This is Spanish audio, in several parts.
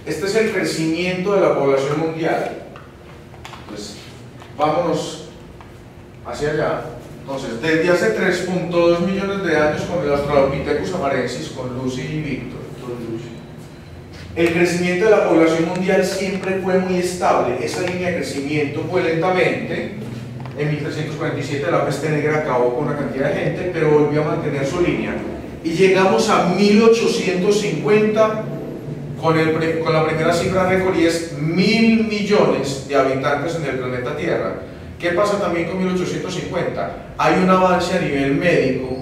Este es el crecimiento de la población mundial. Pues vámonos hacia allá. Entonces, desde hace 3.2 millones de años con el Australopithecus afarensis, con Lucy y Víctor, el crecimiento de la población mundial siempre fue muy estable. Esa línea de crecimiento fue lentamente. En 1347 la peste negra acabó con una cantidad de gente, pero volvió a mantener su línea. Y llegamos a 1850 con la primera cifra récord, y es 1.000 millones de habitantes en el planeta Tierra. ¿Qué pasa también con 1850? Hay un avance a nivel médico,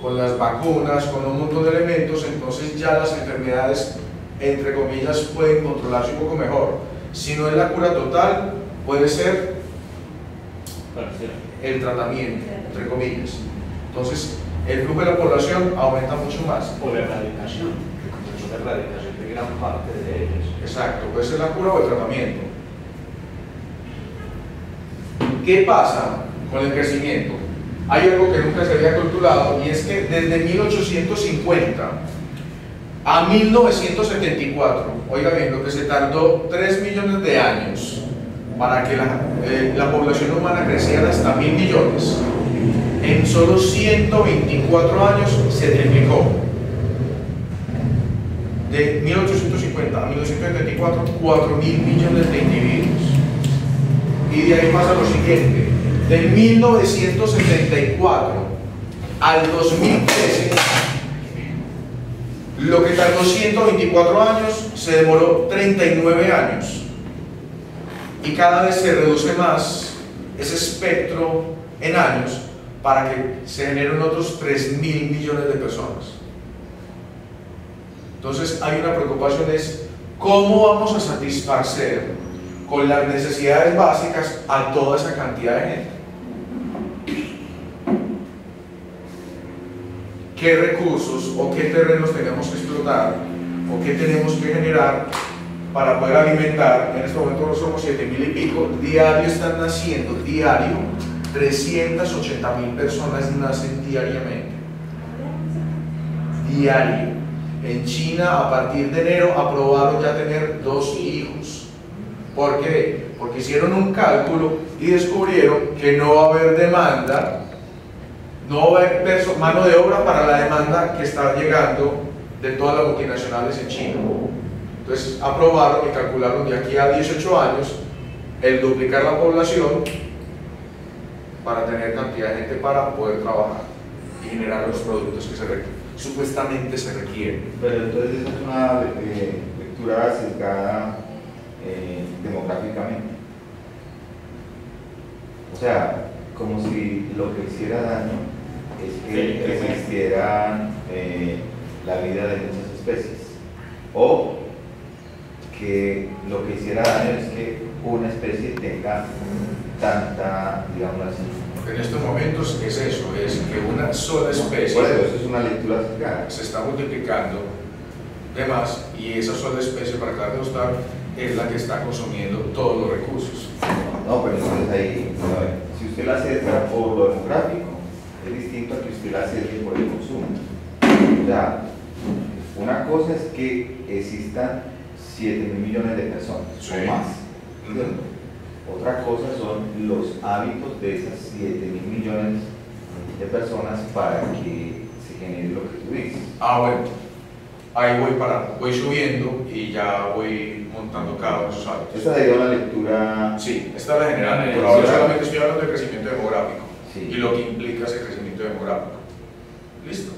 con las vacunas, con un montón de elementos, entonces ya las enfermedades, entre comillas, pueden controlarse un poco mejor. Si no es la cura total, puede ser el tratamiento, entre comillas. Entonces, el flujo de la población aumenta mucho más. O la erradicación, porque la erradicación de gran parte de ellos. Exacto, puede ser la cura o el tratamiento. ¿Qué pasa con el crecimiento? Hay algo que nunca se había calculado, y es que desde 1850 a 1974, oiga bien, lo que se tardó 3 millones de años para que la población humana creciera hasta 1.000 millones, en solo 124 años se triplicó. De 1850 a 1974, 4.000 millones de individuos. Y de ahí pasa lo siguiente: de 1974 al 2013, lo que tardó 124 años se demoró 39 años. Y cada vez se reduce más ese espectro en años para que se generen otros 3.000 millones de personas. Entonces hay una preocupación, es cómo vamos a satisfacer con las necesidades básicas a toda esa cantidad de gente. ¿Qué recursos o qué terrenos tenemos que explotar o qué tenemos que generar para poder alimentar? En este momento somos 7.000 y pico, diario están naciendo, diario, 380.000 personas nacen diariamente. Diario. En China, a partir de enero, aprobaron ya tener 2 hijos. ¿Por qué? Porque hicieron un cálculo y descubrieron que no va a haber demanda, no va a haber mano de obra para la demanda que está llegando de todas las multinacionales en China. Entonces aprobaron y calcularon de aquí a 18 años el duplicar la población para tener cantidad de gente para poder trabajar y generar los productos que supuestamente se requieren. Pero entonces esa es una lectura sesgada demográficamente. O sea, como si lo que hiciera daño es que existiera la vida de muchas especies, o que lo que hiciera daño es que una especie tenga tanta, digamos así. En estos momentos es eso, es que una sola especie, bueno, eso es una lectura sesgada, se está multiplicando de más, y esa sola especie, para acabar de gustar, es la que está consumiendo todos los recursos. No, pero entonces ahí, a ver, si usted la hace por lo demográfico, es distinto a que usted la hace por el consumo. O sea, una cosa es que existan 7.000 millones de personas, sí, o más. Otra cosa son los hábitos de esas 7.000 millones de personas para que se genere lo que tú dices. Ah, bueno, ahí voy subiendo y ya voy montando cada uno de esos hábitos. Esta sería una lectura. Sí, esta es la general, por ahora solamente estoy hablando de crecimiento demográfico, sí, y lo que implica ese crecimiento demográfico. ¿Listo?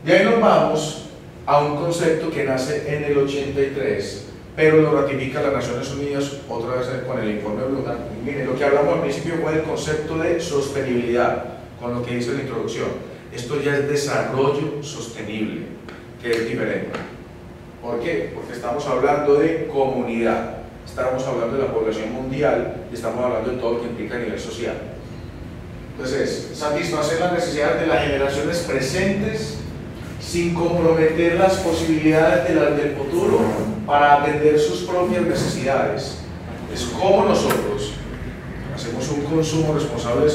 De ahí nos vamos a un concepto que nace en el 83, pero lo ratifica las Naciones Unidas otra vez con el informe Brundtland. Miren, lo que hablamos al principio fue el concepto de sostenibilidad, con lo que dice la introducción. Esto ya es desarrollo sostenible, que es diferente. ¿Por qué? Porque estamos hablando de comunidad, estamos hablando de la población mundial y estamos hablando de todo lo que implica a nivel social. Entonces, satisfacer las necesidades de las generaciones presentes sin comprometer las posibilidades de las del futuro para atender sus propias necesidades. Es como nosotros hacemos un consumo responsable de,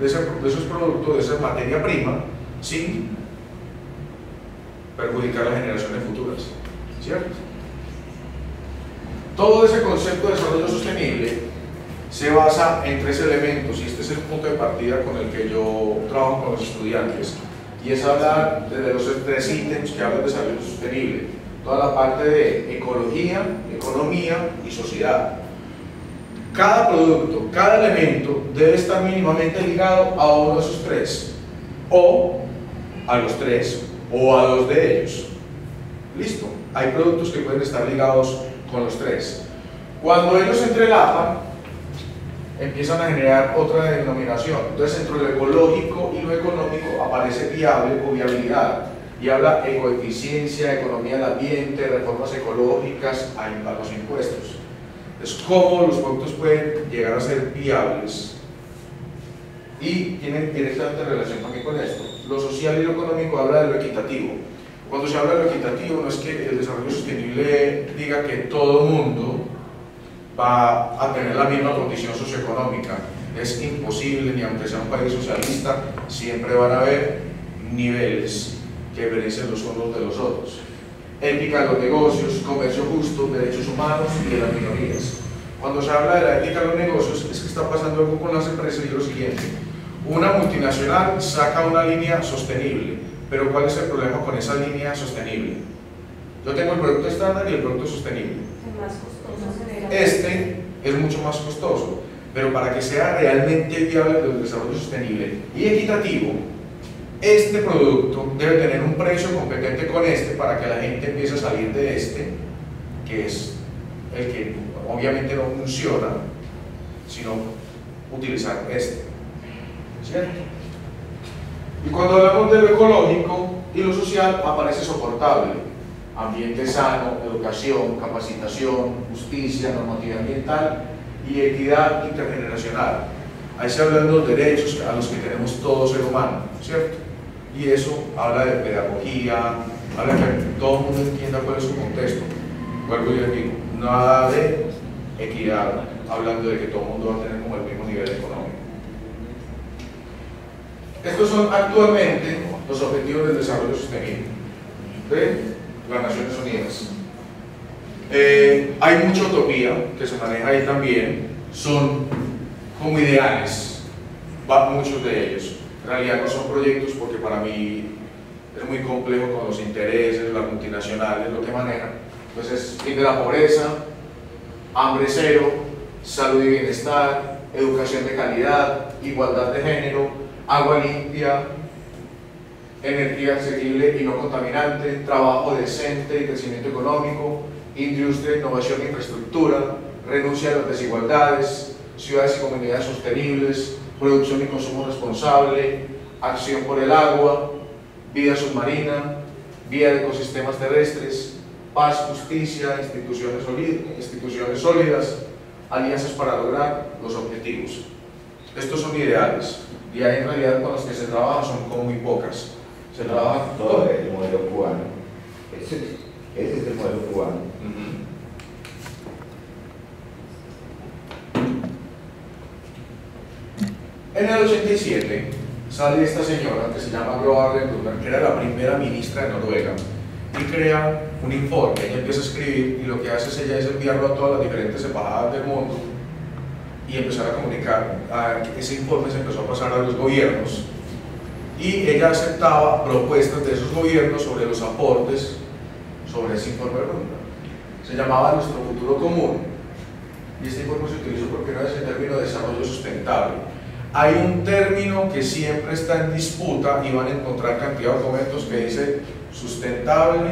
esos productos, de esa materia prima, sin perjudicar a las generaciones futuras, ¿cierto? Todo ese concepto de desarrollo sostenible se basa en 3 elementos, y este es el punto de partida con el que yo trabajo con los estudiantes, y es hablar de los 3 ítems que hablan de desarrollo sostenible, toda la parte de ecología, economía y sociedad. Cada producto, cada elemento debe estar mínimamente ligado a uno de esos 3, o a los 3, o a 2 de ellos. ¿Listo? Hay productos que pueden estar ligados con los 3. Cuando ellos se entrelapan, empiezan a generar otra denominación. Entonces, entre lo ecológico y lo económico aparece viable o viabilidad, y habla ecoeficiencia, economía del ambiente, reformas ecológicas a los impuestos. Es cómo los productos pueden llegar a ser viables y tienen directamente relación también con esto. Lo social y lo económico habla de lo equitativo. Cuando se habla de lo equitativo, no es que el desarrollo sostenible diga que todo el mundo va a tener la misma condición socioeconómica. Es imposible, ni aunque sea un país socialista, siempre van a haber niveles que diferencian los unos de los otros. Ética de los negocios, comercio justo, derechos humanos y de las minorías. Cuando se habla de la ética de los negocios, es que está pasando algo con las empresas, y lo siguiente: una multinacional saca una línea sostenible, pero ¿cuál es el problema con esa línea sostenible? Yo tengo el producto estándar y el producto sostenible. Este es mucho más costoso, pero para que sea realmente viable el desarrollo sostenible y equitativo, este producto debe tener un precio competente con este para que la gente empiece a salir de este, que es el que obviamente no funciona, sino utilizar este, ¿cierto? Y cuando hablamos de lo ecológico y lo social, aparece soportable: ambiente sano, educación, capacitación, justicia, normativa ambiental y equidad intergeneracional. Ahí se hablan de los derechos a los que tenemos todo ser humano, ¿cierto? Y eso habla de pedagogía, habla de que todo el mundo entienda cuál es su contexto. Vuelvo y les digo, nada de equidad, hablando de que todo el mundo va a tener como el mismo nivel económico. Estos son actualmente los objetivos del desarrollo sostenible de las Naciones Unidas. Hay mucha utopía que se maneja ahí también, son como ideales, muchos de ellos. En realidad no son proyectos, porque para mí es muy complejo con los intereses, las multinacionales, lo que manejan. Entonces, fin de la pobreza, hambre cero, salud y bienestar, educación de calidad, igualdad de género, agua limpia, energía asequible y no contaminante, trabajo decente y crecimiento económico, industria, innovación e infraestructura, renuncia a las desigualdades, ciudades y comunidades sostenibles, producción y consumo responsable, acción por el agua, vida submarina, vía de ecosistemas terrestres, paz, justicia, instituciones sólidas, alianzas para lograr los objetivos. Estos son ideales, y hay en realidad con los que se trabaja son como muy pocas. Se trabaja todo el modelo cubano. Ese es el modelo cubano. En el 87 sale esta señora que se llama Gro Harlem Brundtland, que era la primera ministra de Noruega, y crea un informe. Ella empieza a escribir, y lo que hace ella es enviarlo a todas las diferentes embajadas del mundo y empezar a comunicar. Ese informe se empezó a pasar a los gobiernos, y ella aceptaba propuestas de esos gobiernos sobre los aportes sobre ese informe de Brundtland. Se llamaba Nuestro Futuro Común, y este informe se utilizó por primera vez en término de desarrollo sustentable. Hay un término que siempre está en disputa, y van a encontrar cantidad de documentos que dice sustentable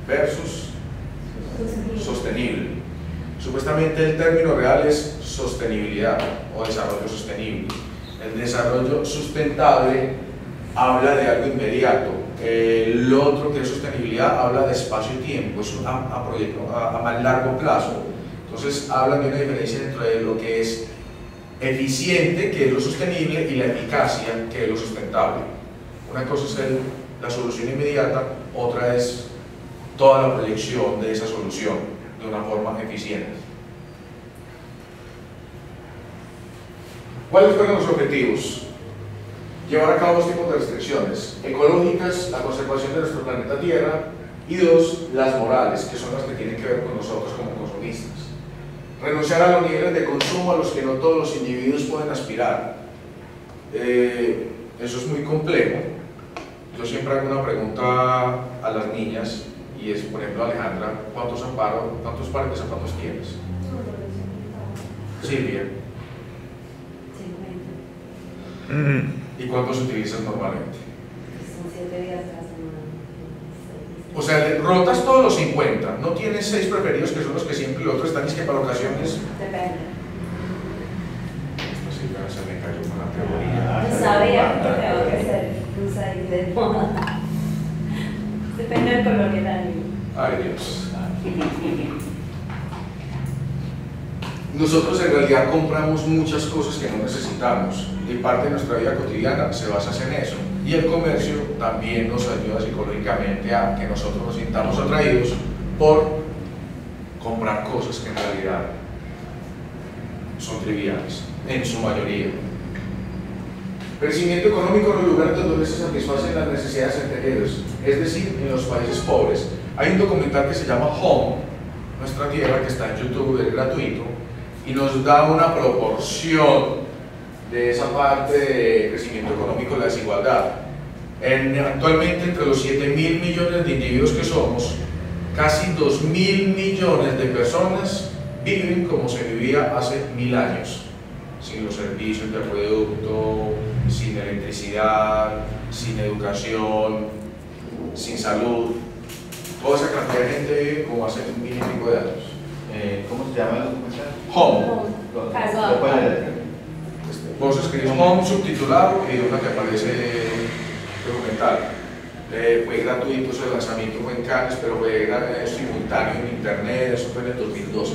versus sostenible. Supuestamente el término real es sostenibilidad o desarrollo sostenible. El desarrollo sustentable habla de algo inmediato. El otro, que es sostenibilidad, habla de espacio y tiempo, es a más largo plazo. Entonces hablan de una diferencia entre lo que es eficiente, que es lo sostenible, y la eficacia, que es lo sustentable. Una cosa es la solución inmediata, otra es toda la proyección de esa solución de una forma eficiente. ¿Cuáles fueron los objetivos? llevar a cabo dos tipos de restricciones: ecológicas, la conservación de nuestro planeta Tierra, y dos, las morales, que son las que tienen que ver con nosotros como consumistas. Renunciar a los niveles de consumo a los que no todos los individuos pueden aspirar. Eso es muy complejo. Yo siempre hago una pregunta a las niñas, y es, por ejemplo, Alejandra, ¿cuántos pares de zapatos tienes? Silvia. 50. ¿Y cuántos utilizas normalmente? Son 7 días a la semana. O sea, rotas todos los 50, no tienes 6 preferidos que son los que siempre, los otros están es que para ocasiones. Depende. Esta Silvia se me cayó con la teoría. Yo sabía que tengo que ser un 6 de moda. Depende del color que da. Ay, Dios. Nosotros en realidad compramos muchas cosas que no necesitamos y parte de nuestra vida cotidiana se basa en eso. Y el comercio también nos ayuda psicológicamente a que nosotros nos sintamos atraídos por comprar cosas que en realidad son triviales, en su mayoría. Crecimiento económico en los lugares donde se satisfacen las necesidades anteriores, es decir, en los países pobres. Hay un documental que se llama Home, Nuestra Tierra, que está en YouTube, es gratuito, y nos da una proporción de esa parte de crecimiento económico y la desigualdad. Actualmente, entre los 7.000 millones de individuos que somos, casi 2.000 millones de personas viven como se vivía hace 1000 años, sin los servicios de acueducto, sin electricidad, sin educación, sin salud. Toda esa cantidad de gente vive como hace 1000 y pico de años. ¿Cómo se llama el documental? Home. ¿Lo puede leer? Vos escribís Home subtitulado y una que aparece documental. Fue gratuito, su lanzamiento fue en Cannes, pero fue simultáneo en internet, eso fue en el 2012.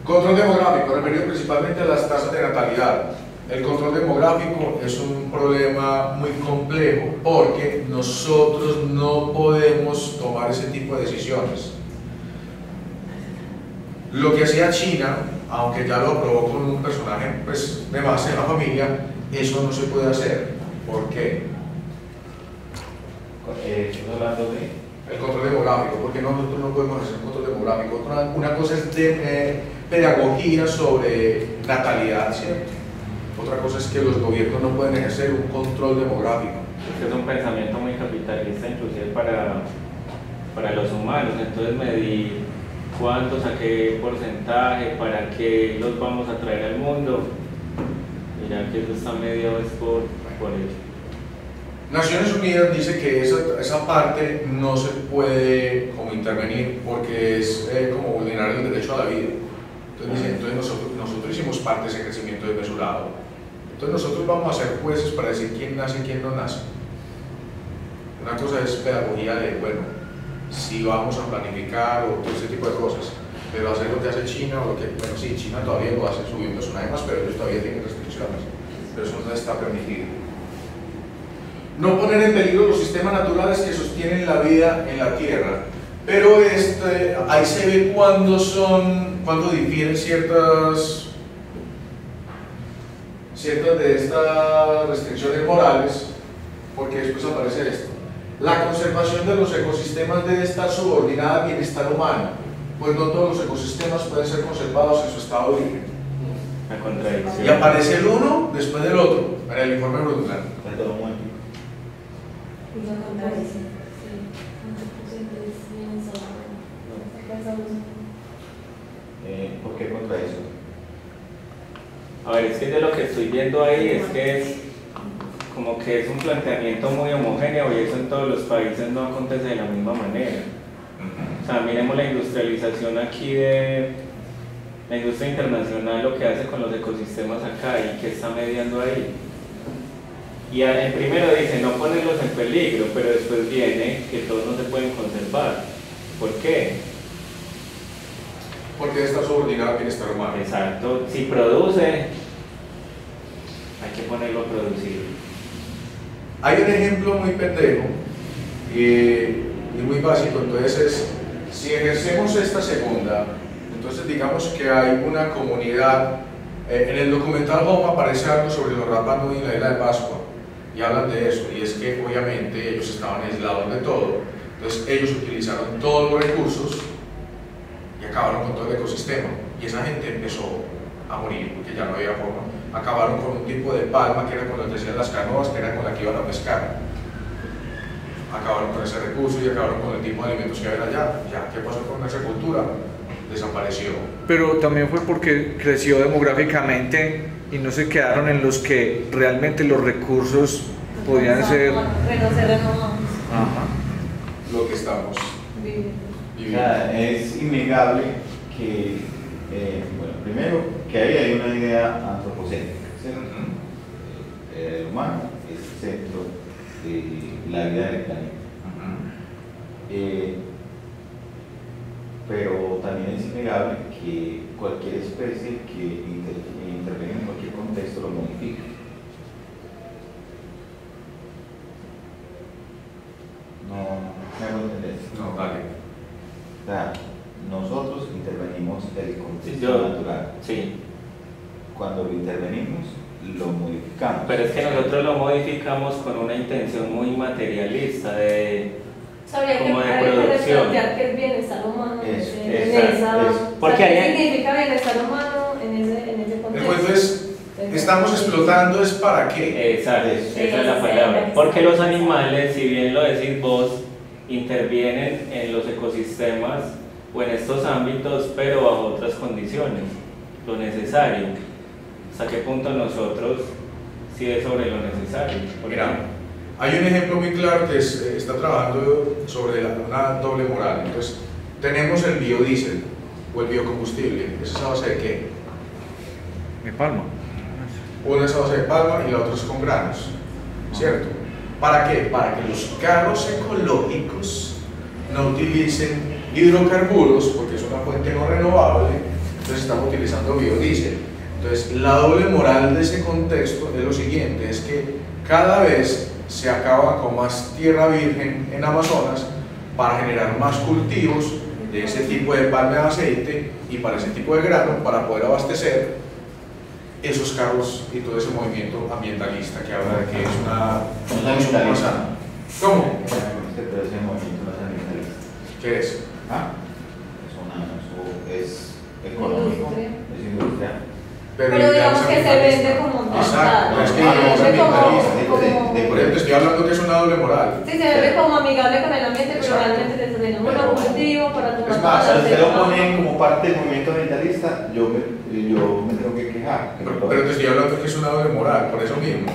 Control demográfico, referido principalmente a las tasas de natalidad. El control demográfico es un problema muy complejo porque nosotros no podemos tomar ese tipo de decisiones. Lo que hacía China, aunque ya lo aprobó con un personaje pues, de base de la familia, eso no se puede hacer. ¿Por qué? ¿Estás hablando de? El control demográfico, porque nosotros no podemos hacer un control demográfico. Una cosa es de pedagogía sobre natalidad, ¿cierto? Otra cosa es que los gobiernos no pueden ejercer un control demográfico. Es un pensamiento muy capitalista, inclusive para los humanos. Entonces medir cuántos, a qué porcentaje, para qué los vamos a traer al mundo. Mira que eso está mediado es por ello. Naciones Unidas dice que esa parte no se puede como intervenir porque es como vulnerar el derecho a la vida. Entonces nosotros hicimos parte de ese crecimiento desmesurado. Entonces nosotros vamos a ser jueces para decir quién nace y quién no nace. Una cosa es pedagogía de, bueno, si vamos a planificar o todo ese tipo de cosas, pero hacer lo que hace China o lo que, bueno, sí, China todavía lo hace subiendo personajes más, pero ellos todavía tienen restricciones, pero eso no está permitido. No poner en peligro los sistemas naturales que sostienen la vida en la Tierra, pero ahí se ve cuando difieren ciertas de estas restricciones morales, porque después aparece esto. La conservación de los ecosistemas debe estar subordinada al bienestar humano, pues no todos los ecosistemas pueden ser conservados en su estado de origen. La contradicción. Y aparece el uno después del otro, en el informe Brundtland. ¿Por qué contradicción? A ver, es que de lo que estoy viendo ahí es que es como que es un planteamiento muy homogéneo y eso en todos los países no acontece de la misma manera. O sea, miremos la industrialización aquí de la industria internacional, lo que hace con los ecosistemas acá y que está mediando ahí. Y el primero dice no ponerlos en peligro, pero después viene que todos no se pueden conservar. ¿Por qué? Porque está subordinado al bienestar humano. Exacto, si produce, hay que ponerlo a producir. Hay un ejemplo muy pendejo y muy básico, entonces es, si ejercemos esta segunda, entonces digamos que hay una comunidad En el documental Home aparece algo sobre los Rapa Nui en la isla de Pascua y hablan de eso, y es que obviamente ellos estaban aislados de todo, entonces ellos utilizaron todos los recursos y acabaron con todo el ecosistema, y esa gente empezó a morir porque ya no había forma. Acabaron con un tipo de palma que era con la que hacían las canoas, que era con la que iban a pescar. Acabaron con ese recurso y acabaron con el tipo de alimentos que había allá. Ya, ¿qué pasó con esa cultura? Desapareció. Pero también fue porque creció demográficamente y no se quedaron en los que realmente los recursos podían ser. Renovados. Ajá. Lo que estamos O viviendo. sea, es innegable que, bueno, primero, que ahí hay una idea antropocéntrica, ¿cierto? El humano es el centro de la vida del planeta. Pero también es innegable que cualquier especie que intervenga en cualquier contexto lo modifica. No me hago entender. No, dale. O sea, nosotros intervenimos el contexto Yo- natural. Sí, Cuando lo intervenimos, lo modificamos. pero es que nosotros lo modificamos con una intención muy materialista de Habría que como de habría que producción. replantear qué es bienestar humano en Eso, ese- en exacto, esa. eso. Porque ¿qué hay- significa bienestar humano en ese El contexto? cuento es, estamos explotando es para qué. Exacto, Eso. esa es la palabra. Porque los animales, si bien lo decís vos, intervienen en los ecosistemas o en estos ámbitos, pero bajo otras condiciones, lo necesario. ¿Hasta qué punto nosotros sí es sobre lo necesario? Porque- Mira, hay un ejemplo muy claro que está trabajando sobre una doble moral. Entonces, tenemos el biodiesel o el biocombustible. ¿Esa es a base de qué? Mi palma. Una es a base de palma y la otra es con granos, ¿cierto? ¿Para qué? Para que los carros ecológicos no utilicen hidrocarburos, porque es una fuente no renovable, entonces estamos utilizando biodiesel. Entonces, la doble moral de ese contexto es lo siguiente, es que cada vez se acaba con más tierra virgen en Amazonas para generar más cultivos de ese tipo de palma de aceite y para ese tipo de grano para poder abastecer esos carros y todo ese movimiento ambientalista que habla de que es una consumo más sano. ¿Cómo? Pero ese movimiento no es ambientalista. ¿Qué es? ¿Ah? Eso es económico, Industria. es industrial. Pero ya digamos es que se ambientalista. vende como Exacto, tal. es que Se no es vende como- ambientalista. como- Por ejemplo, estoy hablando que es una doble moral. Sí, se vende como amigable con el ambiente, pero Exacto. realmente se está haciendo Pero- cultivo para tomar. Es más, O sea, todas usted las lo pone demás. como parte del movimiento ambientalista, yo me tengo que quejar. Pero te estoy hablando que es una doble moral, por eso mismo.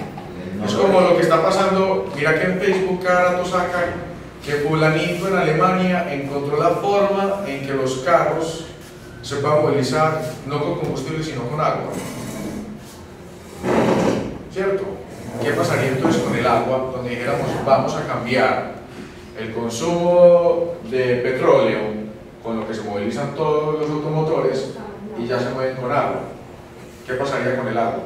No Es lo como es. lo que está pasando, mira que en Facebook cada rato sacan que fulanito en Alemania encontró la forma en que los carros se puedan movilizar no con combustible sino con agua. ¿Cierto? ¿Qué pasaría entonces con el agua? Donde dijéramos vamos a cambiar el consumo de petróleo con lo que se movilizan todos los automotores y ya se mueven con agua. ¿Qué pasaría con el agua?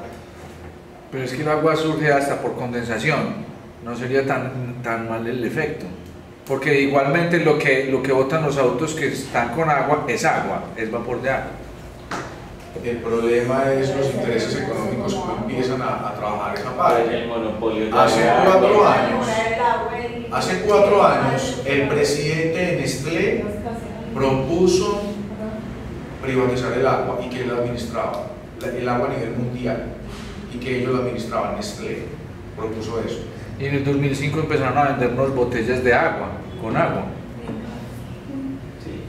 Pero es que el agua surge hasta por condensación, no sería tan mal el efecto. Porque igualmente lo que botan los autos que están con agua, es vapor de agua. El problema es los intereses económicos que empiezan a trabajar esa parte. el monopolio de Hace la- 4 años, hace 4 años, el presidente de Nestlé propuso privatizar el agua y que él lo administraba, el agua a nivel mundial, y que ellos lo administraban, Nestlé propuso eso. Y en el 2005 empezaron a vendernos botellas de agua, con agua. Sí,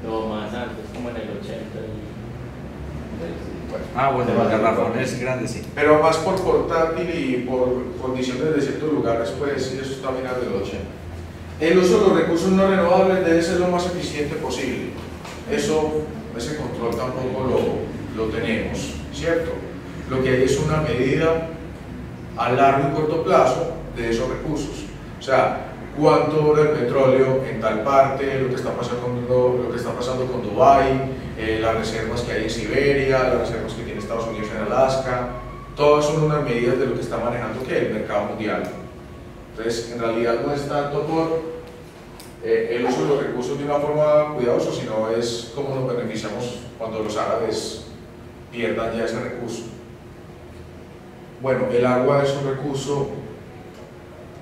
No, más antes, como en el 80. Bueno, los garrafones grandes sí. Pero más por portátil y por condiciones de ciertos lugares, pues sí, eso está a finales del 80. El uso de los recursos no renovables debe ser lo más eficiente posible. Ese control tampoco lo tenemos, ¿cierto? Lo que hay es una medida a largo y corto plazo de esos recursos. O sea, cuánto dura el petróleo en tal parte, lo que está pasando con Dubái, las reservas que hay en Siberia, las reservas que tiene Estados Unidos en Alaska, todas son unas medidas de lo que está manejando el mercado mundial. Entonces, en realidad no es tanto por el uso de los recursos de una forma cuidadosa, sino es cómo nos beneficiamos cuando los árabes pierdan ya ese recurso. Bueno, el agua es un recurso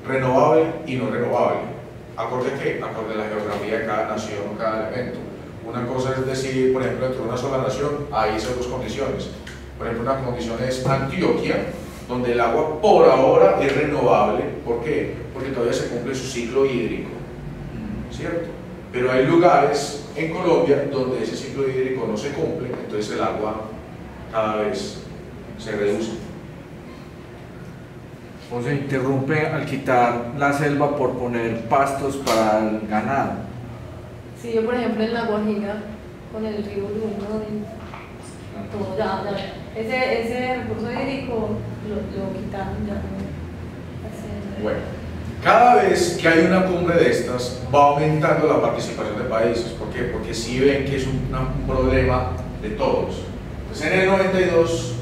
renovable y no renovable. ¿Acorde qué? Acorde a la geografía de cada nación o cada elemento. Una cosa es decir, por ejemplo, dentro de una sola nación hay esas dos condiciones. Por ejemplo, una condición es Antioquia, donde el agua por ahora es renovable. ¿Por qué? Porque todavía se cumple su ciclo hídrico, ¿cierto? Pero hay lugares en Colombia donde ese ciclo hídrico no se cumple, entonces el agua cada vez se reduce. O se interrumpe al quitar la selva por poner pastos para el ganado. Sí, yo por ejemplo en La Guajira, con el río Luno, todo ese recurso hídrico lo quitaron ya. Bueno, cada vez que hay una cumbre de estas va aumentando la participación de países. ¿Por qué? Porque sí ven que es un problema de todos. Entonces en el 92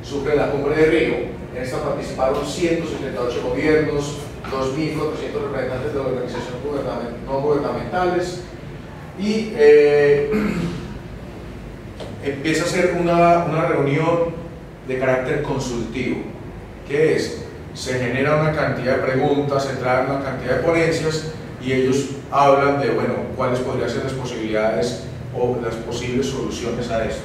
surge la cumbre de Río. En esta participaron 178 gobiernos, 2.400 representantes de organizaciones no gubernamentales y empieza a ser una reunión de carácter consultivo. ¿Qué es? Se genera una cantidad de preguntas, se traen una cantidad de ponencias y ellos hablan de, bueno, cuáles podrían ser las posibilidades o las posibles soluciones a esto.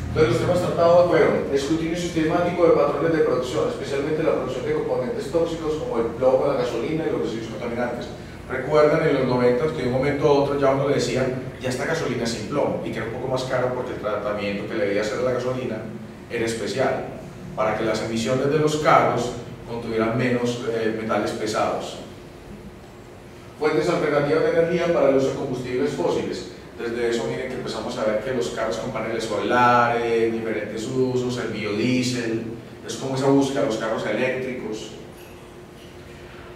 Entonces los temas tratados fueron escrutinio sistemático de patrones de producción, especialmente la producción de componentes tóxicos como el plomo, la gasolina y los residuos contaminantes. Recuerdan en los 90 que de un momento a otro ya uno le decía, ya esta gasolina sin plomo, y que era un poco más caro porque el tratamiento que le debía hacer a la gasolina era especial, para que las emisiones de los carros contuvieran menos metales pesados. Fuentes alternativas de energía para el uso de combustibles fósiles. Desde eso miren que empezamos a ver que los carros con paneles solares, diferentes usos, el biodiesel, es como esa búsqueda de los carros eléctricos.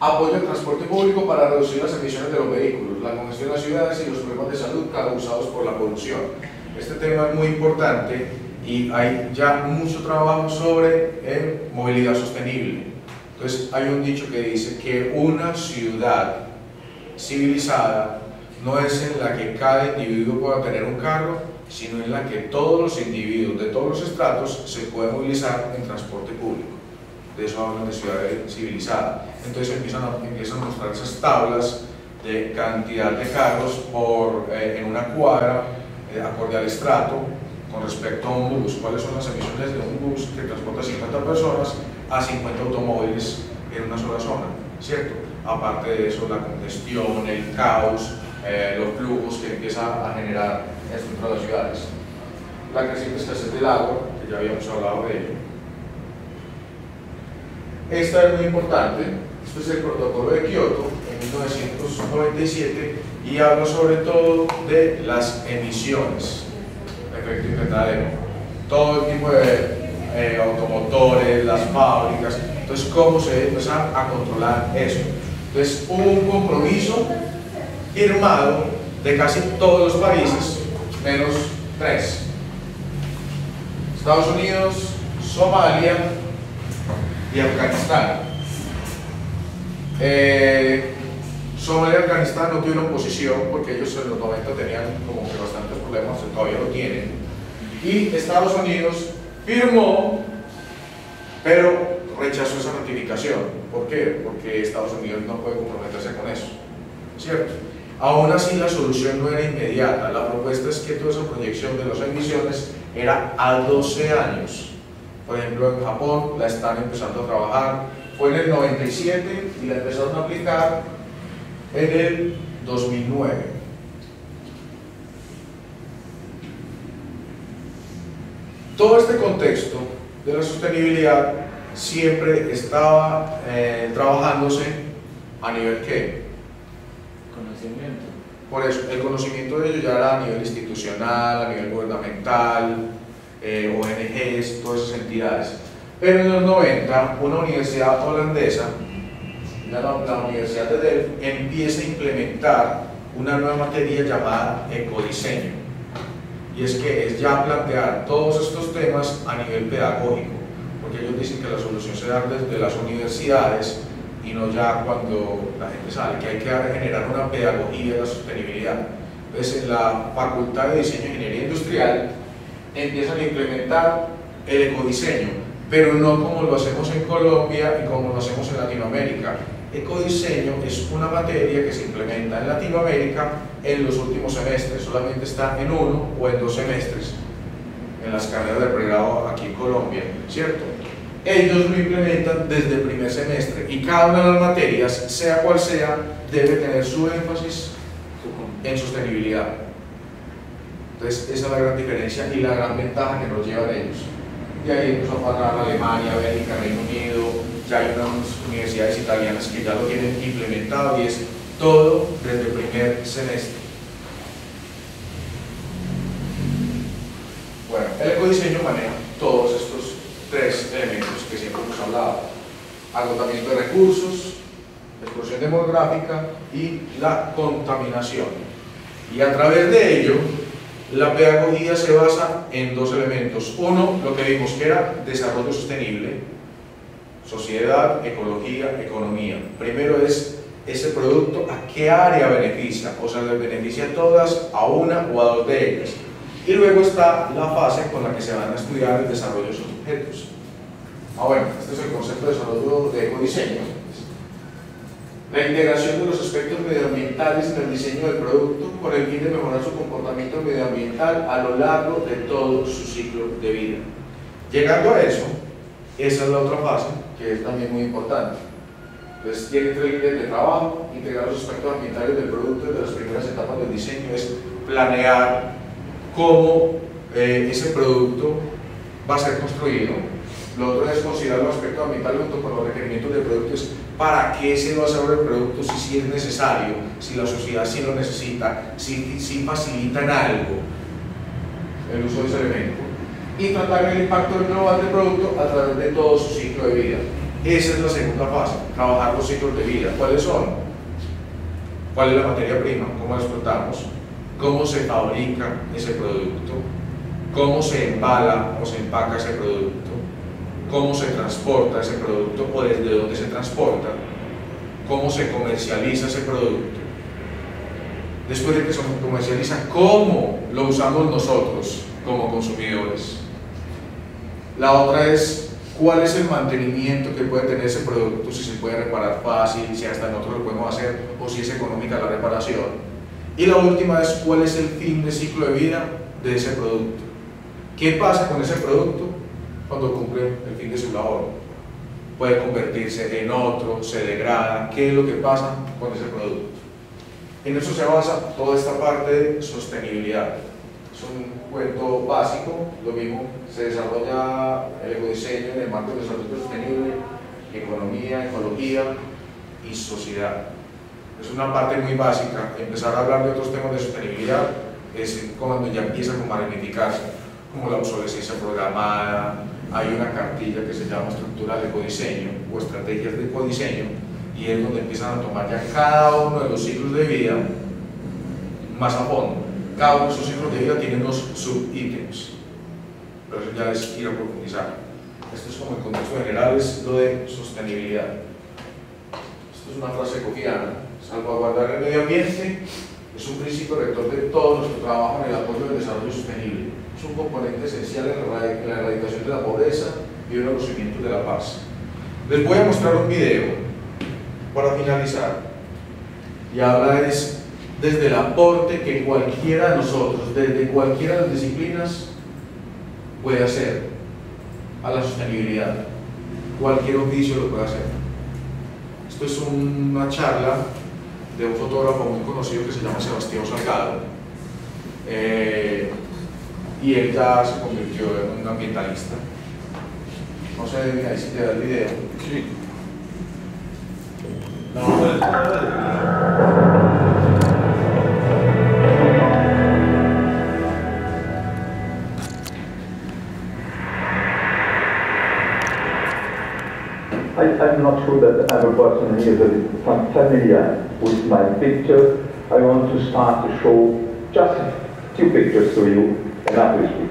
Apoyo al transporte público para reducir las emisiones de los vehículos, la congestión en las ciudades y los problemas de salud causados por la polución. Este tema es muy importante y hay ya mucho trabajo sobre movilidad sostenible. Entonces hay un dicho que dice que una ciudad civilizada no es en la que cada individuo pueda tener un carro, sino en la que todos los individuos de todos los estratos se pueden movilizar en transporte público. De eso hablan de ciudad civilizada. Entonces empiezan a mostrar esas tablas de cantidad de carros en una cuadra, acorde al estrato, con respecto a un bus. ¿Cuáles son las emisiones de un bus que transporta 50 personas a 50 automóviles en una sola zona? ¿Cierto? Aparte de eso, la congestión, el caos, los flujos que empieza a generar dentro de las ciudades. La creciente escasez del agua, que ya habíamos hablado de ello. Esta es muy importante. Este es el protocolo de Kioto en 1997 y habla sobre todo de las emisiones de efecto invernadero. Todo el tipo de automotores, las fábricas. Entonces, ¿cómo se empieza a controlar eso? Entonces, hubo un compromiso firmado de casi todos los países, menos 3. Estados Unidos, Somalia y Afganistán. Somalia y Afganistán no tuvieron posición porque ellos en los 90 tenían como que bastantes problemas, todavía lo tienen. Y Estados Unidos firmó, pero rechazó esa ratificación. ¿Por qué? Porque Estados Unidos no puede comprometerse con eso, ¿cierto? Aún así la solución no era inmediata. La propuesta es que toda esa proyección de las emisiones era a 12 años. Por ejemplo, en Japón la están empezando a trabajar, fue en el 97 y la empezaron a aplicar en el 2009. Todo este contexto de la sostenibilidad siempre estaba trabajándose a nivel ¿qué? Conocimiento. Por eso, el conocimiento de ello ya era a nivel institucional, a nivel gubernamental, ONGs, todas esas entidades. Pero en los 90, una universidad holandesa, la Universidad de Delft, empieza a implementar una nueva materia llamada ecodiseño. Y es que es ya plantear todos estos temas a nivel pedagógico, porque ellos dicen que la solución se da desde las universidades y no ya cuando la gente sale, que hay que generar una pedagogía de la sostenibilidad. Entonces, en la Facultad de Diseño e Ingeniería Industrial empiezan a implementar el ecodiseño, pero no como lo hacemos en Colombia y como lo hacemos en Latinoamérica. Ecodiseño es una materia que se implementa en Latinoamérica en los últimos semestres, solamente está en 1 o en 2 semestres en las carreras de pregrado aquí en Colombia, ¿cierto? Ellos lo implementan desde el primer semestre y cada una de las materias, sea cual sea, debe tener su énfasis en sostenibilidad. Entonces esa es la gran diferencia y la gran ventaja que nos llevan ellos. Y ahí nos va a parar Alemania, Bélgica, Reino Unido, ya hay unas universidades italianas que ya lo tienen implementado y es todo desde el primer semestre. Bueno, el ecodiseño maneja todos estos 3 elementos que siempre hemos hablado: agotamiento de recursos, explosión demográfica y la contaminación. Y a través de ello, la pedagogía se basa en 2 elementos. Uno, lo que vimos que era desarrollo sostenible, sociedad, ecología, economía. Primero es ese producto a qué área beneficia, o sea, les beneficia a todas, a una o a 2 de ellas. Y luego está la fase con la que se van a estudiar el desarrollo de esos objetos. Bueno, este es el concepto de desarrollo de ecodiseño. La integración de los aspectos medioambientales en el diseño del producto con el fin de mejorar su comportamiento medioambiental a lo largo de todo su ciclo de vida. Llegando a eso, esa es la otra fase, que es también muy importante. Entonces, tiene 3 líneas de trabajo: integrar los aspectos ambientales del producto desde las primeras etapas del diseño, es planear cómo ese producto va a ser construido. Lo otro es considerar los aspectos ambientales junto con los requerimientos del producto, es para qué se va a hacer el producto, si es necesario, si la sociedad sí lo necesita, si facilitan algo el uso de ese elemento, y tratar el impacto global del producto a través de todo su ciclo de vida. Esa es la segunda fase, trabajar los ciclos de vida. ¿Cuáles son? ¿Cuál es la materia prima? ¿Cómo la explotamos? ¿Cómo se fabrica ese producto? ¿Cómo se embala o se empaca ese producto? ¿Cómo se transporta ese producto o desde dónde se transporta? ¿Cómo se comercializa ese producto? Después de que se comercializa, ¿cómo lo usamos nosotros como consumidores? La otra es, ¿cuál es el mantenimiento que puede tener ese producto? Si se puede reparar fácil, si hasta nosotros lo podemos hacer, o si es económica la reparación. Y la última es, ¿cuál es el fin de ciclo de vida de ese producto? ¿Qué pasa con ese producto cuando cumple el fin de su labor? Puede convertirse en otro, se degrada. ¿Qué es lo que pasa con ese producto? En eso se basa toda esta parte de sostenibilidad. Es un cuento básico, lo mismo, se desarrolla el ecodiseño en el marco del desarrollo sostenible, economía, ecología y sociedad. Es una parte muy básica. Empezar a hablar de otros temas de sostenibilidad es cuando ya empieza a magnificarse, como la obsolescencia programada. Hay una cartilla que se llama estructura de ecodiseño o estrategias de ecodiseño, y es donde empiezan a tomar ya cada uno de los ciclos de vida más a fondo. Cada uno de esos ciclos de vida tiene unos subítems, pero eso ya es ir a profundizar. Esto es como el contexto general, es lo de sostenibilidad. Esto es una frase cotidiana: salvaguardar el medio ambiente es un principio rector de todos los que trabajan en el apoyo del desarrollo sostenible. Es un componente esencial en la erradicación de la pobreza y en los cimientos de la paz. Les voy a mostrar un video para finalizar, y habla desde el aporte que cualquiera de nosotros, desde cualquiera de las disciplinas, puede hacer a la sostenibilidad. Cualquier oficio lo puede hacer. Esto es una charla de un fotógrafo muy conocido que se llama Sebastián Salgado, y él ya se convirtió en un ambientalista. No sé, ahí si te da el video. Sí. I'm not sure that I'm a person here that is familiar with my picture. I want to start to show just a few pictures to you, and after speak.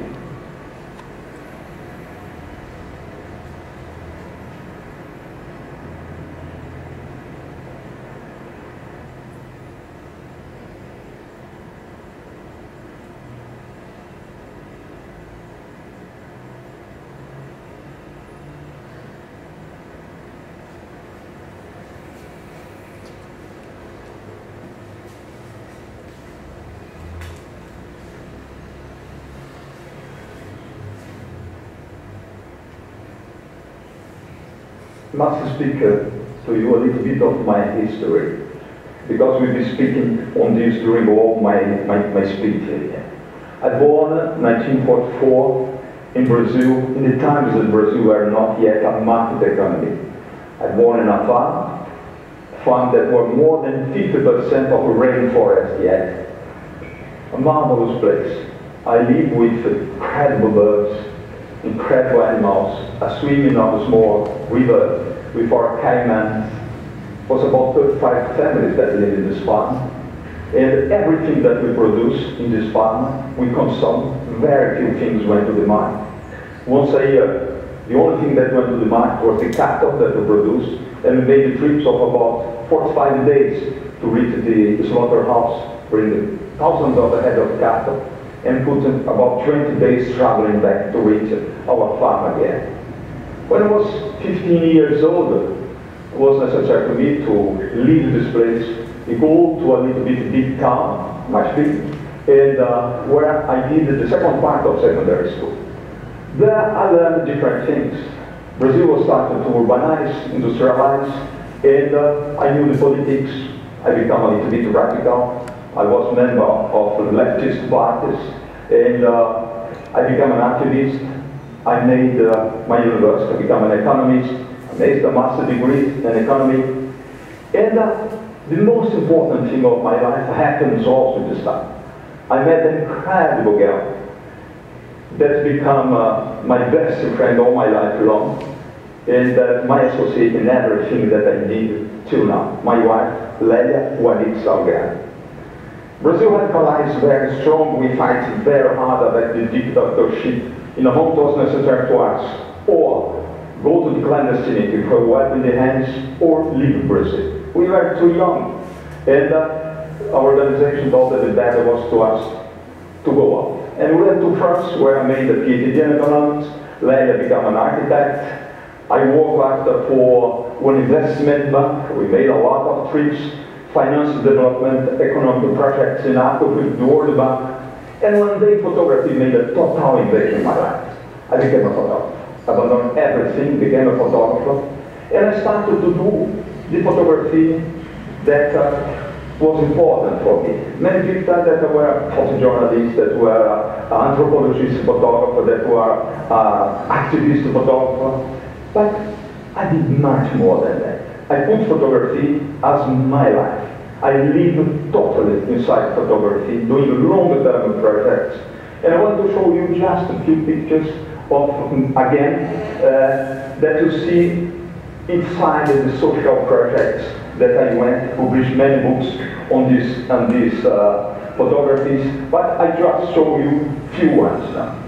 must speak to you a little bit of my history, because we'll be speaking on this during all my speech here. I was born in 1944 in Brazil, in the times that Brazil were not yet a market economy. I was born in a farm that was more than 50% of a rainforest yet. A marvelous place. I live with incredible birds, incredible animals, a swimming of a small river with our caimans. It was about 35 families that live in this farm. And everything that we produce in this farm, we consume. Very few things went to the market. Once a year, the only thing that went to the market was the cattle that we produced, and we made the trips of about 45 days to reach the slaughterhouse, bring thousands of head of cattle, and put about 20 days traveling back to reach our farm again. When I was 15 years old, it was necessary for me to leave this place, to go to a little bit big town, much big, and where I did the second part of secondary school. There I learned different things. Brazil was starting to urbanize, industrialize, and I knew the politics. I became a little bit radical. I was a member of leftist parties, and I became an activist. I made my university, I became an economist. I made a master's degree in economy. And the most important thing of my life happens also this time. I met an incredible girl that's become my best friend all my life long, and my associate in everything that I did till now. My wife, Leia Walid Salgado. Brazil radicalized very strong. We fight very hard against the dictatorship. In a moment was necessary to us, or go to the clandestinity for a weapon in the hands, or leave Brazil. We were too young, and our organization thought that the better was to us to go out. And we went to France, where I made a PhD in economics. Leia became an architect. I worked for one investment bank. We made a lot of trips, finance development, economic projects in Africa with the World Bank. And one day photography made a total invasion in my life. I became a photographer. Abandoned everything, became a photographer. And I started to do the photography that was important for me. Many people said that there were photojournalists, that were anthropologists, photographers, that were activist photographers. But I did much more than that. I put photography as my life. I live totally inside photography, doing long-term projects. And I want to show you just a few pictures of, again, that you see inside the social projects that I went, published many books on these photographies, but I just show you few ones now.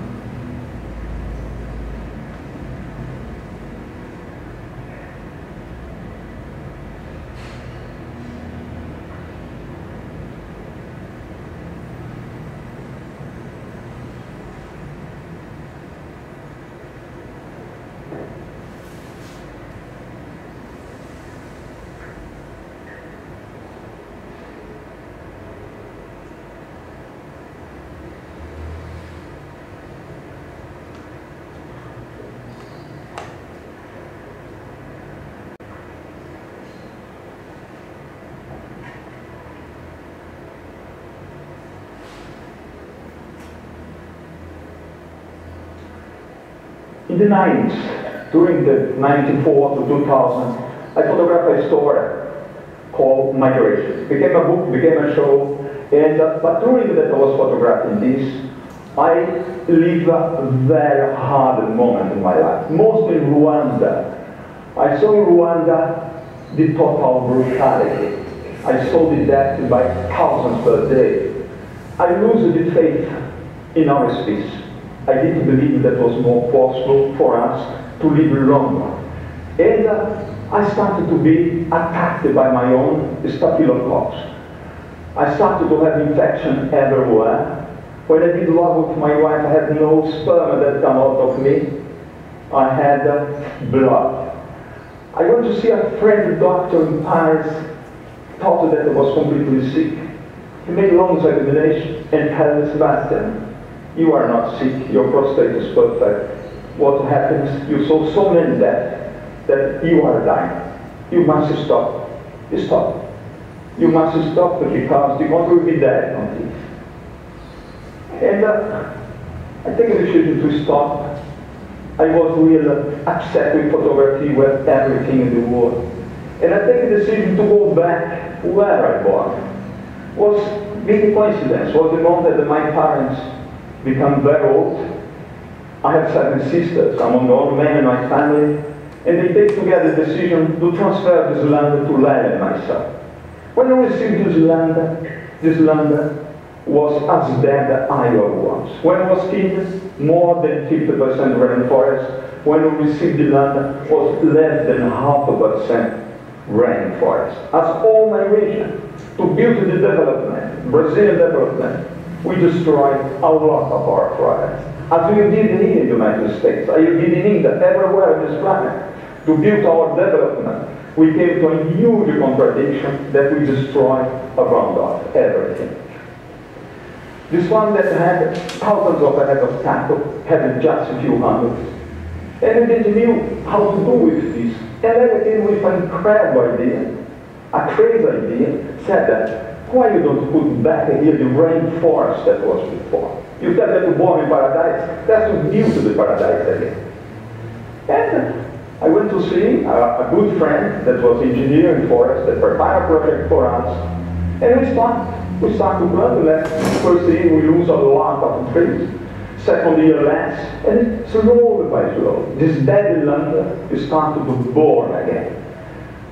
In the 90s, during the 94 to 2000, I photographed a story called Migration. It became a book, became a show, and but during that I was photographing this, I lived a very hard moment in my life, mostly in Rwanda. I saw in Rwanda the total brutality. I saw the death by thousands per day. I lose the faith in our species. I didn't believe that was more possible for us to live longer. And I started to be attacked by my own staphylococcus. I started to have infection everywhere. When I did love with my wife, I had no sperm that came out of me. I had blood. I went to see a friend doctor in Paris, thought that I was completely sick. He made a long examination and told me, Sebastian, you are not sick, your prostate is perfect. What happens, you saw so many deaths that you are dying. You must stop. Stop. You must stop because the country will be dead on this. And I take a decision to stop. I was really upset with photography, with everything in the world. And I take a decision to go back where I born. Was big coincidence. Was the moment that my parents become very old. I have 7 sisters, I'm the old man in my family, and they take together the decision to transfer this land to Lele and myself. When I received this land was as dead as I was. When I was kid, more than 50% rainforest. When I received the land, was less than 0.5% rainforest. As all my region, to build the development, Brazilian development, we destroyed a lot of our forests. As we did here in the United States, as we did in India, everywhere on this planet, to build our development, we came to a huge contradiction that we destroyed around us, everything. This one that had thousands of heads of cattle had just a few hundreds. And we didn't know how to do with this. And then came with an incredible idea, a crazy idea, said that, why you don't put back here the rainforest that was before? You said that you born in paradise, that's to build to the paradise again. And I went to see a good friend that was engineering forest that prepared a project for us. And we start to plant less. First year we lose a lot of trees. Second year less. And slowly by slowly, this dead land started to born again.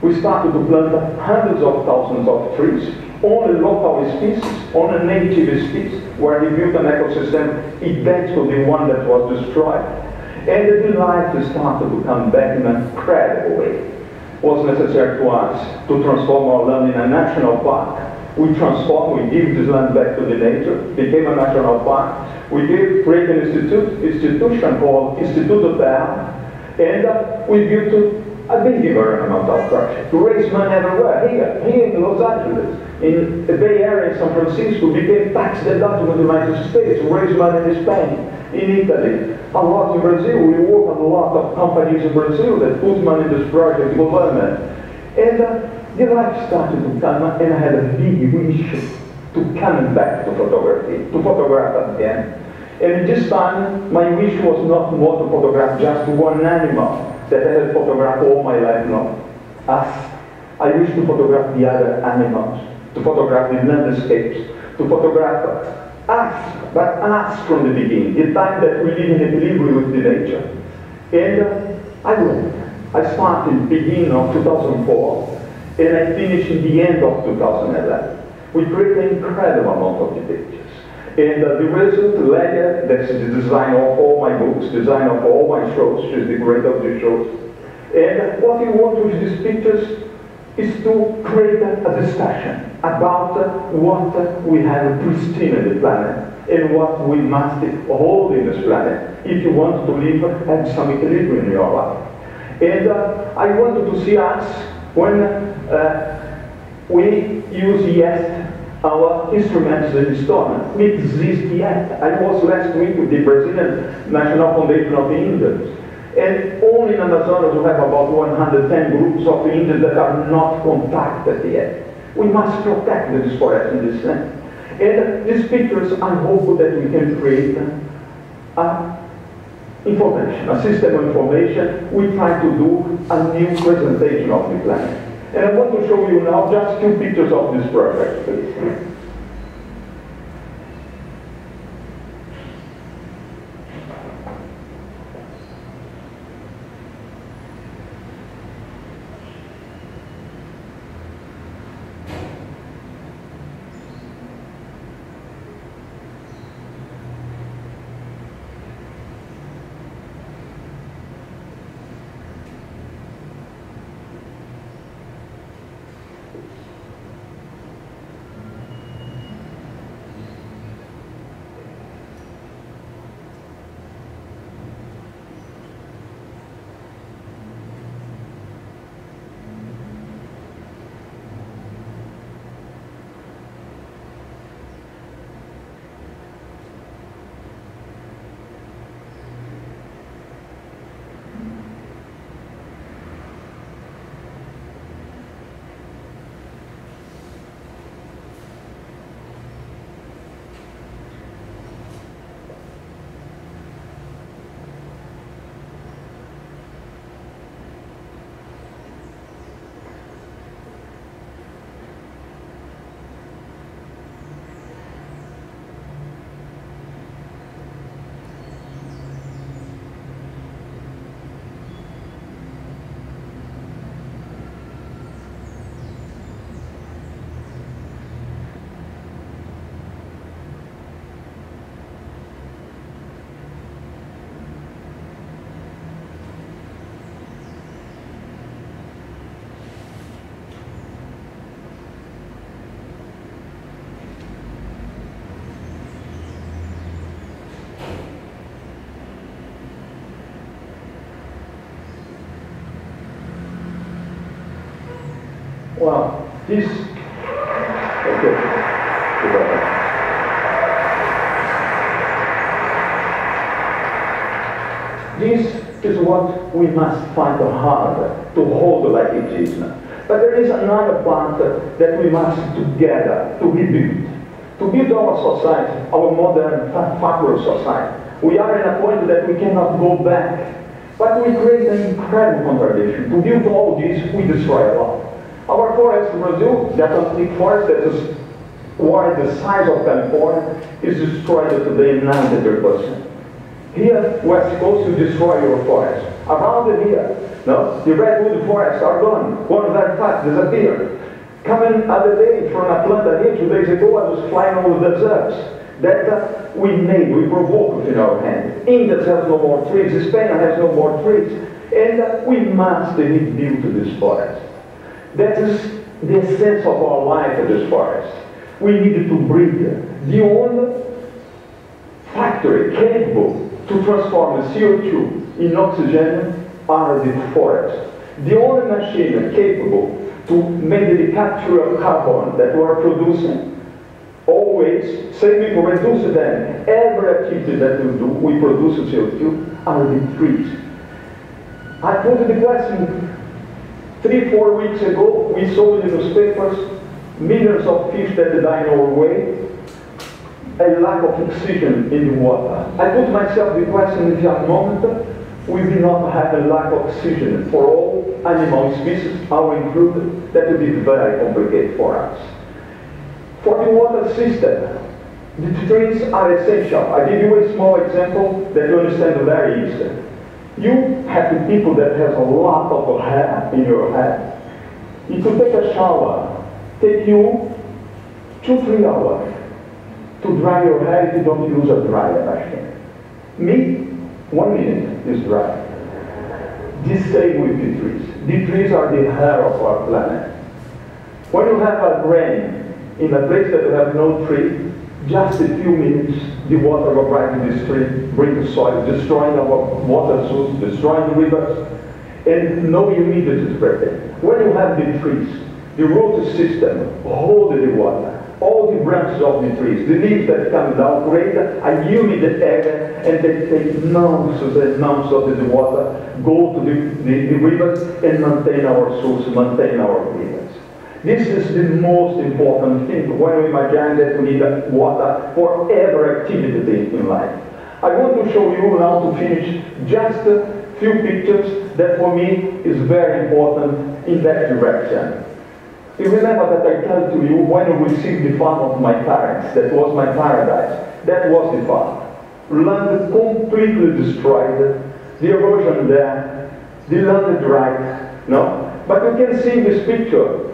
We started to plant hundreds of thousands of trees, only local species, only native species, where we built an ecosystem identical to the one that was destroyed. And the life started to come back in an incredible way. It was necessary to us to transform our land in a national park. We transformed, we gave this land back to the nature, became a national park. We created an institution called Instituto Terra, and we built a big environmental structure to raise money everywhere. Here in Los Angeles, in the Bay Area, in San Francisco, became tax deductible in the United States, raise money in Spain, in Italy, a lot in Brazil. We work on a lot of companies in Brazil that put money in this project, government. And the life started to come, and I had a big wish to come back to photography, to photograph again. And this time, my wish was not more to photograph just one animal that I had photographed all my life long. Us. I wish to photograph the other animals, to photograph the landscapes, to photograph us, but us from the beginning, the time that we live in equilibrium with the nature. And I went. I started beginning of 2004, and I finished in the end of 2011. We created an incredible amount of the pictures. And the result, Lelia, that's the design of all my books, design of all my shows, she's the creator of the shows. And what we want with these pictures is to create a discussion about what we have pristine in the planet and what we must hold in this planet if you want to live at some equilibrium in your life. And I wanted to see us when we use yet our instruments in Estonia. We exist yet. I was last week with the Brazilian National Foundation of the Indians. And only in Amazonas we have about 110 groups of Indians that are not contacted yet. We must protect this forest in this sense. And these pictures, I hope that we can create information, a system of information. We try to do a new presentation of the planet. And I want to show you now just 2 pictures of this project, please. Well, this, okay. This is what we must find hard to hold like it is now. But there is another part that we must together to rebuild. To build our society, our modern factory society. We are in a point that we cannot go back. But we create an incredible contradiction. To build all this, we destroy a lot. Our forests in Brazil, the Atlantic forest that is the size of California, is destroyed today 93%. Here, West Coast, you destroy your forest. Around here, no, the redwood forests are gone. One very fast, disappeared. Coming other day from Atlanta here 2 days ago, I was flying over the deserts that we made, we provoked in our hand. India has no more trees, Spain has no more trees. And we must rebuild this forest. That is the essence of our life in this forest. We need to breathe. The only factory capable to transform CO2 in oxygen are the forests. The only machine capable to make the capture of carbon that we are producing, always, say we reduce them, every activity that we do, we produce CO2, are the trees. I put the question 3-4 weeks ago, we saw in the newspapers millions of fish that die in Norway, a lack of oxygen in the water. I put myself the question in that moment, we will not have a lack of oxygen for all animal species, our included, that will be very complicated for us. For the water system, the trees are essential. I give you a small example that you understand very easily. You have the people that has a lot of hair in your head. If you take a shower, take you 2-3 hours to dry your hair if you don't use a dryer machine. Me, 1 minute is dry. The same with the trees. The trees are the hair of our planet. When you have a rain in a place that you have no tree, just a few minutes, the water will rise in the stream, bring the soil, destroying our water source, destroying the rivers, and no humidity to protect. When you have the trees, the root system hold the water. All the branches of the trees, the leaves that come down, create a humid area, and they take months and months of the water, go to the rivers, and maintain our source, maintain our rivers. This is the most important thing when we imagine that we need water for every activity in life. I want to show you now to finish just a few pictures that for me is very important in that direction. You remember that I told to you when I received the farm of my parents, that was my paradise. That was the farm. Land completely destroyed, the erosion there, the land dried, no? But you can see in this picture,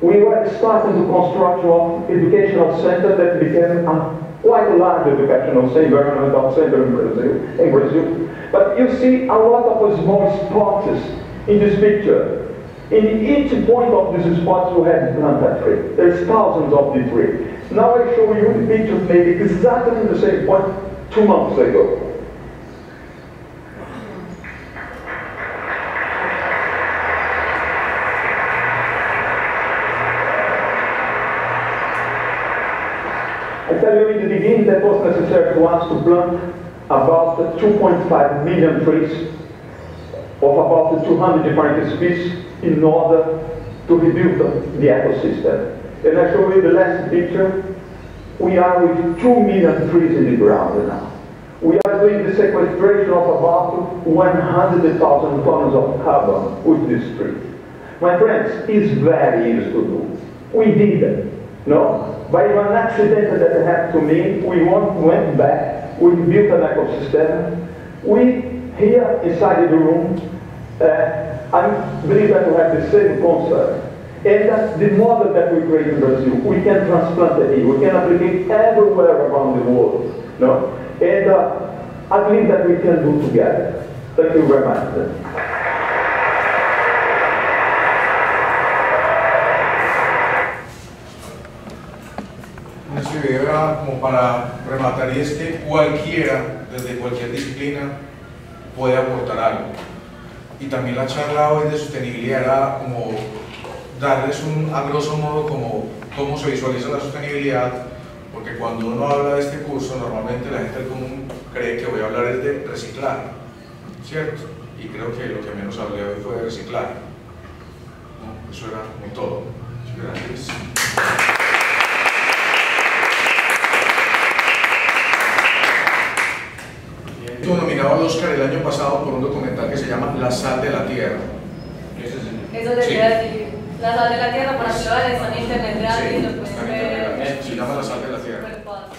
we were starting the construction of educational center that became a quite large educational center, environmental center in Brazil. But you see a lot of small spots in this picture. In each point of these spots you have planted tree. There's thousands of the tree. Now I show you the picture made exactly in the same point 2 months ago. I tell you in the beginning that was necessary to us to plant about 2.5 million trees of about 200 different species in order to rebuild the ecosystem. And I show you the last picture. We are with 2 million trees in the ground now. We are doing the sequestration of about 100,000 tons of carbon with this tree. My friends, it's very easy to do. We did it. No? By one accident that happened to me, we went back, we built an ecosystem. We, here inside the room, I believe that we have the same concept. And the model that we create in Brazil, we can transplant it here, we can apply everywhere around the world. No? And I believe that we can do together. Thank you very much. Este video era como para rematar, y es que cualquiera, desde cualquier disciplina, puede aportar algo. Y también la charla hoy de sostenibilidad era como darles a grosso modo cómo se visualiza la sostenibilidad, porque cuando uno habla de este curso, normalmente la gente del común cree que voy a hablar es de reciclar, ¿cierto? Y creo que lo que menos hablé hoy fue de reciclar. ¿No? Eso era como todo. Gracias. Estuvo nominado al Oscar el año pasado por un documental que se llama La sal de la tierra. Eso decía decir, la sal de la tierra, para que lo vean, está en internet gratis, Sí, lo pueden ver. se llama La sal de la tierra. Súper fácil.